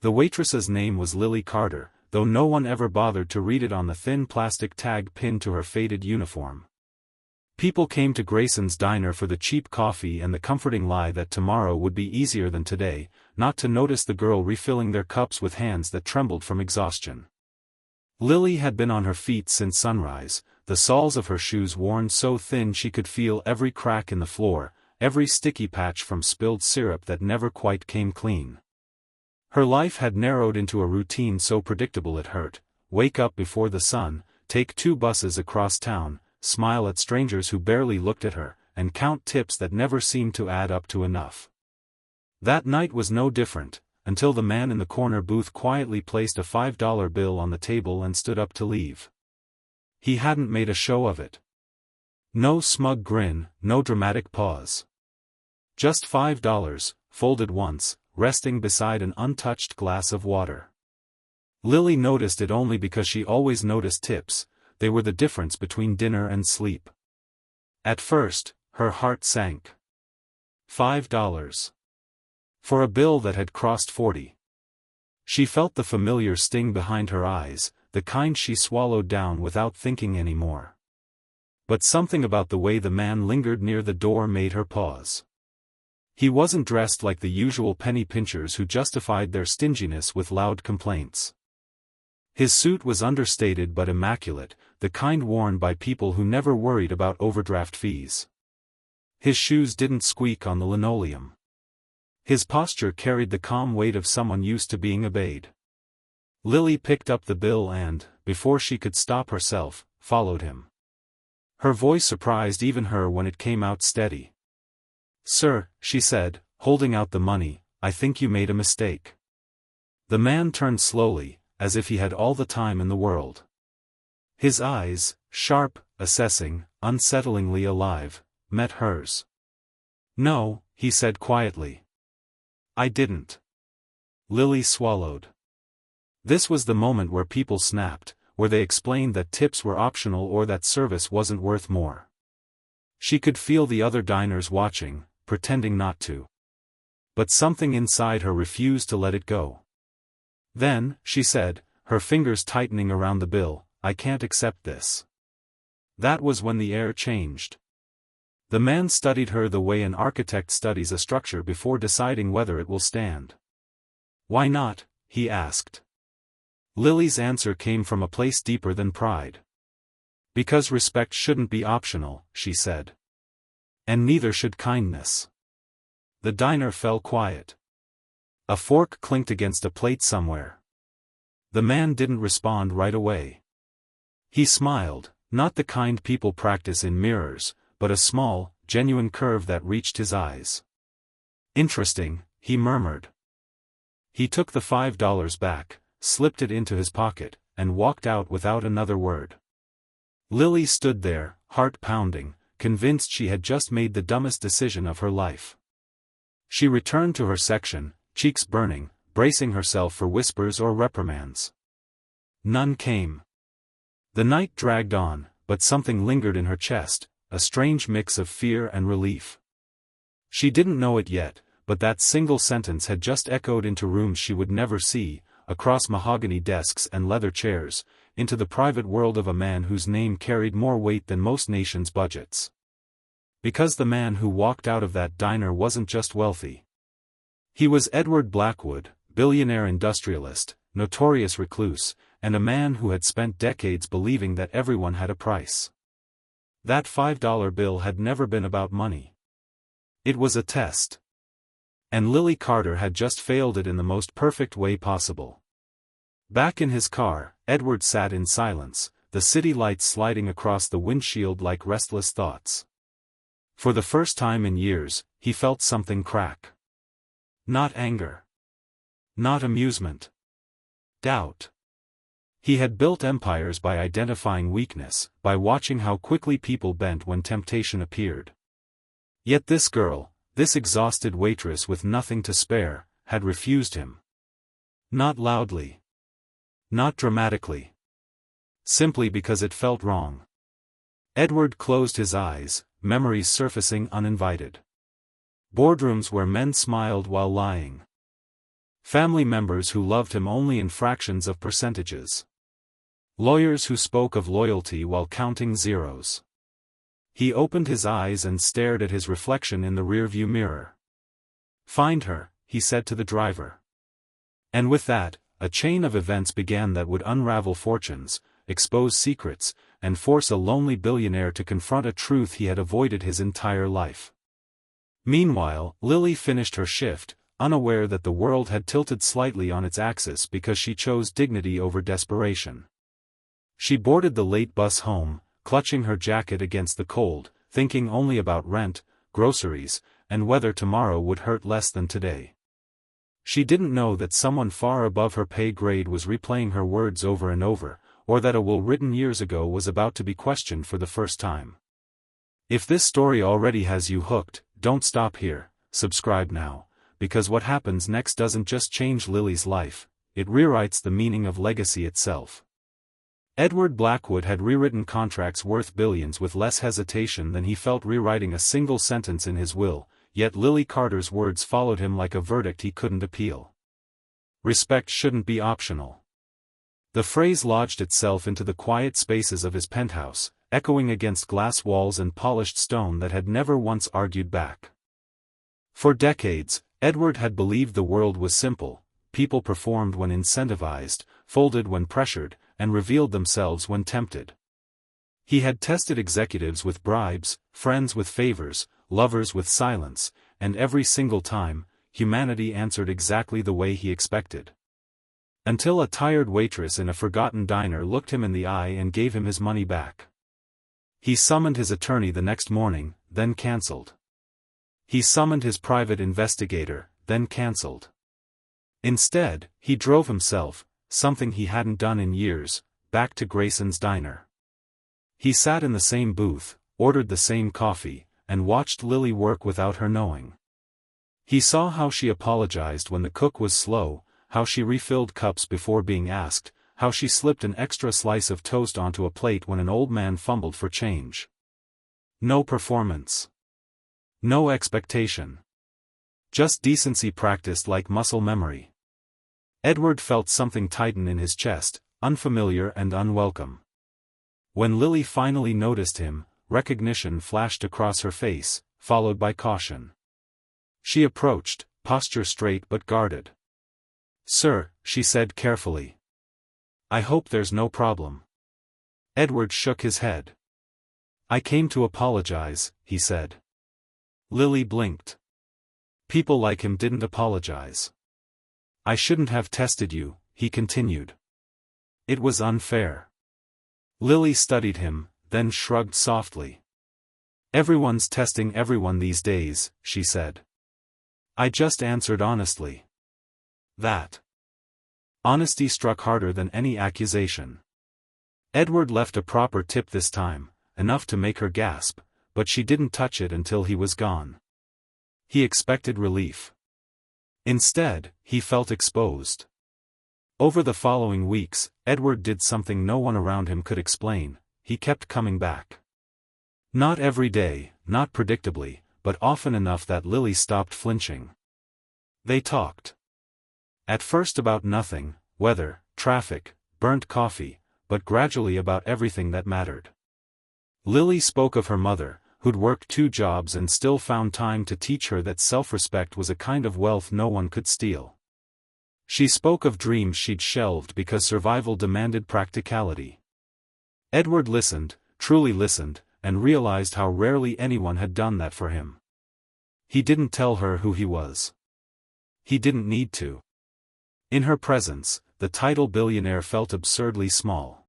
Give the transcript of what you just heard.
The waitress's name was Lily Carter, though no one ever bothered to read it on the thin plastic tag pinned to her faded uniform. People came to Grayson's diner for the cheap coffee and the comforting lie that tomorrow would be easier than today, not to notice the girl refilling their cups with hands that trembled from exhaustion. Lily had been on her feet since sunrise, the soles of her shoes worn so thin she could feel every crack in the floor, every sticky patch from spilled syrup that never quite came clean. Her life had narrowed into a routine so predictable it hurt: wake up before the sun, take 2 buses across town, smile at strangers who barely looked at her, and count tips that never seemed to add up to enough. That night was no different, until the man in the corner booth quietly placed a $5 bill on the table and stood up to leave. He hadn't made a show of it. No smug grin, no dramatic pause. Just $5, folded once, resting beside an untouched glass of water. Lily noticed it only because she always noticed tips. They were the difference between dinner and sleep. At first, her heart sank. $5. For a bill that had crossed 40. She felt the familiar sting behind her eyes, the kind she swallowed down without thinking anymore. But something about the way the man lingered near the door made her pause. He wasn't dressed like the usual penny pinchers who justified their stinginess with loud complaints. His suit was understated but immaculate, the kind worn by people who never worried about overdraft fees. His shoes didn't squeak on the linoleum. His posture carried the calm weight of someone used to being obeyed. Lily picked up the bill and, before she could stop herself, followed him. Her voice surprised even her when it came out steady. "Sir," she said, holding out the money, "I think you made a mistake." The man turned slowly, as if he had all the time in the world. His eyes, sharp, assessing, unsettlingly alive, met hers. "No," he said quietly. "I didn't." Lily swallowed. This was the moment where people snapped, where they explained that tips were optional or that service wasn't worth more. She could feel the other diners watching, pretending not to. But something inside her refused to let it go. "Then," she said, her fingers tightening around the bill, "I can't accept this." That was when the air changed. The man studied her the way an architect studies a structure before deciding whether it will stand. "Why not?" he asked. Lily's answer came from a place deeper than pride. "Because respect shouldn't be optional," she said. "And neither should kindness." The diner fell quiet. A fork clinked against a plate somewhere. The man didn't respond right away. He smiled, not the kind people practice in mirrors, but a small, genuine curve that reached his eyes. "Interesting," he murmured. He took the $5 back, slipped it into his pocket, and walked out without another word. Lily stood there, heart pounding, convinced she had just made the dumbest decision of her life. She returned to her section, cheeks burning, bracing herself for whispers or reprimands. None came. The night dragged on, but something lingered in her chest, a strange mix of fear and relief. She didn't know it yet, but that single sentence had just echoed into rooms she would never see, across mahogany desks and leather chairs, into the private world of a man whose name carried more weight than most nations' budgets. Because the man who walked out of that diner wasn't just wealthy. He was Edward Blackwood, billionaire industrialist, notorious recluse, and a man who had spent decades believing that everyone had a price. That $5 bill had never been about money. It was a test. And Lily Carter had just failed it in the most perfect way possible. Back in his car, Edward sat in silence, the city lights sliding across the windshield like restless thoughts. For the first time in years, he felt something crack. Not anger. Not amusement. Doubt. He had built empires by identifying weakness, by watching how quickly people bent when temptation appeared. Yet this girl, this exhausted waitress with nothing to spare, had refused him. Not loudly. Not dramatically. Simply because it felt wrong. Edward closed his eyes, memories surfacing uninvited. Boardrooms where men smiled while lying. Family members who loved him only in fractions of percentages. Lawyers who spoke of loyalty while counting zeros. He opened his eyes and stared at his reflection in the rearview mirror. "Find her," he said to the driver. And with that, a chain of events began that would unravel fortunes, expose secrets, and force a lonely billionaire to confront a truth he had avoided his entire life. Meanwhile, Lily finished her shift, unaware that the world had tilted slightly on its axis because she chose dignity over desperation. She boarded the late bus home, clutching her jacket against the cold, thinking only about rent, groceries, and whether tomorrow would hurt less than today. She didn't know that someone far above her pay grade was replaying her words over and over, or that a will written years ago was about to be questioned for the first time. If this story already has you hooked, don't stop here, subscribe now, because what happens next doesn't just change Lily's life, it rewrites the meaning of legacy itself. Edward Blackwood had rewritten contracts worth billions with less hesitation than he felt rewriting a single sentence in his will, yet Lily Carter's words followed him like a verdict he couldn't appeal. Respect shouldn't be optional. The phrase lodged itself into the quiet spaces of his penthouse, echoing against glass walls and polished stone that had never once argued back. For decades, Edward had believed the world was simple: people performed when incentivized, folded when pressured, and revealed themselves when tempted. He had tested executives with bribes, friends with favors, lovers with silence, and every single time, humanity answered exactly the way he expected. Until a tired waitress in a forgotten diner looked him in the eye and gave him his money back. He summoned his attorney the next morning, then cancelled. He summoned his private investigator, then cancelled. Instead, he drove himself, something he hadn't done in years, back to Grayson's diner. He sat in the same booth, ordered the same coffee, and watched Lily work without her knowing. He saw how she apologized when the cook was slow, how she refilled cups before being asked, how she slipped an extra slice of toast onto a plate when an old man fumbled for change. No performance. No expectation. Just decency practiced like muscle memory. Edward felt something tighten in his chest, unfamiliar and unwelcome. When Lily finally noticed him, recognition flashed across her face, followed by caution. She approached, posture straight but guarded. "Sir," she said carefully. "I hope there's no problem." Edward shook his head. "I came to apologize," he said. Lily blinked. People like him didn't apologize. "I shouldn't have tested you," he continued. "It was unfair." Lily studied him, then shrugged softly. "Everyone's testing everyone these days," she said. "I just answered honestly." That honesty struck harder than any accusation. Edward left a proper tip this time, enough to make her gasp, but she didn't touch it until he was gone. He expected relief. Instead, he felt exposed. Over the following weeks, Edward did something no one around him could explain: he kept coming back. Not every day, not predictably, but often enough that Lily stopped flinching. They talked. At first about nothing, weather, traffic, burnt coffee, but gradually about everything that mattered. Lily spoke of her mother, who'd worked 2 jobs and still found time to teach her that self-respect was a kind of wealth no one could steal. She spoke of dreams she'd shelved because survival demanded practicality. Edward listened, truly listened, and realized how rarely anyone had done that for him. He didn't tell her who he was. He didn't need to. In her presence, the title billionaire felt absurdly small.